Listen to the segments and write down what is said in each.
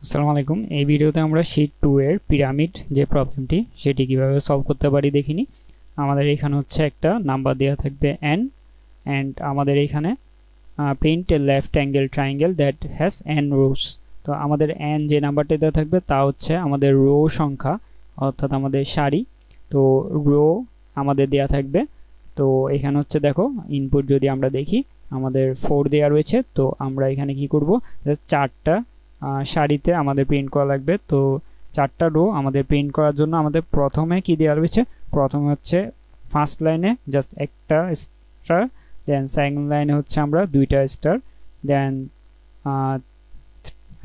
আসসালামু আলাইকুম। এই ভিডিওতে আমরা শীট 2 এর পিরামিড যে প্রবলেমটি সেটি কিভাবে সলভ করতে পারি দেখিনি। আমাদের এখানে হচ্ছে একটা নাম্বার দেওয়া থাকবে n and আমাদের এখানে print A left angle triangle that has n rose. তো আমাদের n যে নাম্বারটি দেওয়া থাকবে তা হচ্ছে আমাদের রো সংখ্যা, অর্থাৎ আমাদের সারি। তো রো আমাদের দেওয়া থাকবে। তো এখানে হচ্ছে দেখো ইনপুট যদি আমরা দেখি আমাদের 4 দেওয়া রয়েছে। তো আমরা এখানে কি করব, জাস্ট চারটা সারিতে আমাদের প্রিন্ট করা লাগবে। তো চারটা রো আমাদের প্রিন্ট করার জন্য আমাদের প্রথমে কি দেওয়া রয়েছে, প্রথমে হচ্ছে ফার্স্ট লাইনে জাস্ট একটা স্টার, দেন সেকেন্ড লাইনে হচ্ছে আমরা দুইটা স্টার, দেন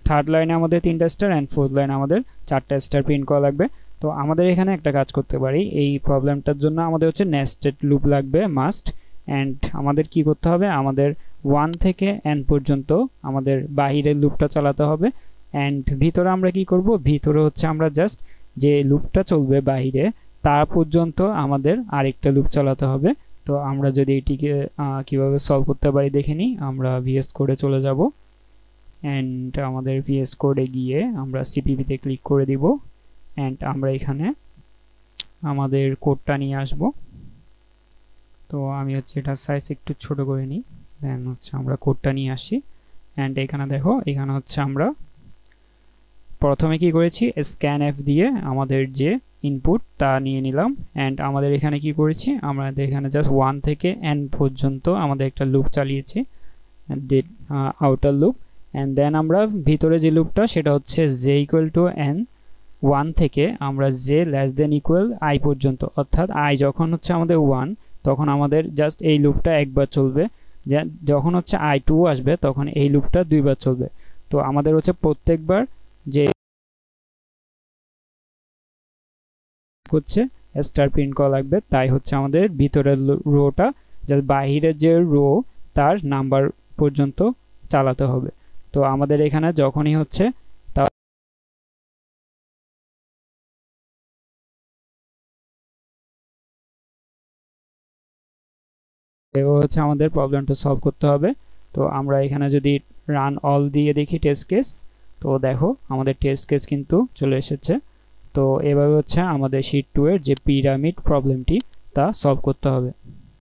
থার্ড লাইনে আমাদের তিনটা স্টার অ্যান্ড ফোর্থ লাইনে আমাদের চারটা স্টার প্রিন্ট করা লাগবে। তো আমাদের এখানে একটা কাজ করতে পারি, এই প্রবলেমটার জন্য আমাদের হচ্ছে নেস্টেড লুপ লাগবে মাস্ট। অ্যান্ড আমাদের কি করতে হবে, আমাদের 1 থেকে n পর্যন্ত আমাদের বাহিরের লুপটা চালাতে হবে। অ্যান্ড ভিতরে আমরা কি করব, ভিতরে হচ্ছে আমরা জাস্ট যে লুপটা চলবে বাহিরে তার পর্যন্ত আমাদের আরেকটা লুপ চালাতে হবে। তো আমরা যদি এটিকে কিভাবে সলভ করতে পারি দেখে নিই। আমরা ভিএস কোডে চলে যাব অ্যান্ড আমাদের ভিএস কোডে গিয়ে আমরা সিপিপিতে ক্লিক করে দিব অ্যান্ড আমরা এখানে আমাদের কোডটা নিয়ে আসব। তো আমি হচ্ছে এটা সাইজ একটু ছোট করে নিই, দেন হচ্ছে আমরা কোডটা নিয়ে আসি। অ্যান্ড এখানে দেখো, এখানে হচ্ছে আমরা প্রথমে কি করেছি, স্ক্যান এফ দিয়ে আমাদের যে ইনপুট তা নিয়ে নিলাম। অ্যান্ড আমাদের এখানে কি করেছি, আমাদের এখানে জাস্ট 1 থেকে n পর্যন্ত আমাদের একটা লুপ চালিয়েছি, আউটার লুপ। অ্যান্ড দেন আমরা ভিতরে যে লুপটা সেটা হচ্ছে জে ইকুয়াল টু n 1 থেকে আমরা J less than equal i পর্যন্ত, অর্থাৎ i যখন হচ্ছে আমাদের 1 তখন আমাদের জাস্ট এই লুপটা একবার চলবে, যখন হচ্ছে i2 আসবে তখন এই লুপটা দুইবার চলবে। তো আমাদের হচ্ছে প্রত্যেকবার যে হচ্ছে স্টার প্রিন্ট করা লাগবে, তাই হচ্ছে আমাদের ভিতরের রোটা জাস্ট বাহিরের যে রো তার নাম্বার পর্যন্ত চালাতে হবে। তো আমাদের এখানে যখনই হচ্ছে এভাবে হচ্ছে আমাদের প্রবলেমটা সলভ করতে হবে। তো আমরা এখানে যদি রান অল দিয়ে দেখি টেস্ট কেস, তো দেখো আমাদের টেস্ট কেস কিন্তু চলে এসেছে। তো এভাবে হচ্ছে আমাদের শীট 2 এর যে পিরামিড প্রবলেমটি তা সলভ করতে হবে।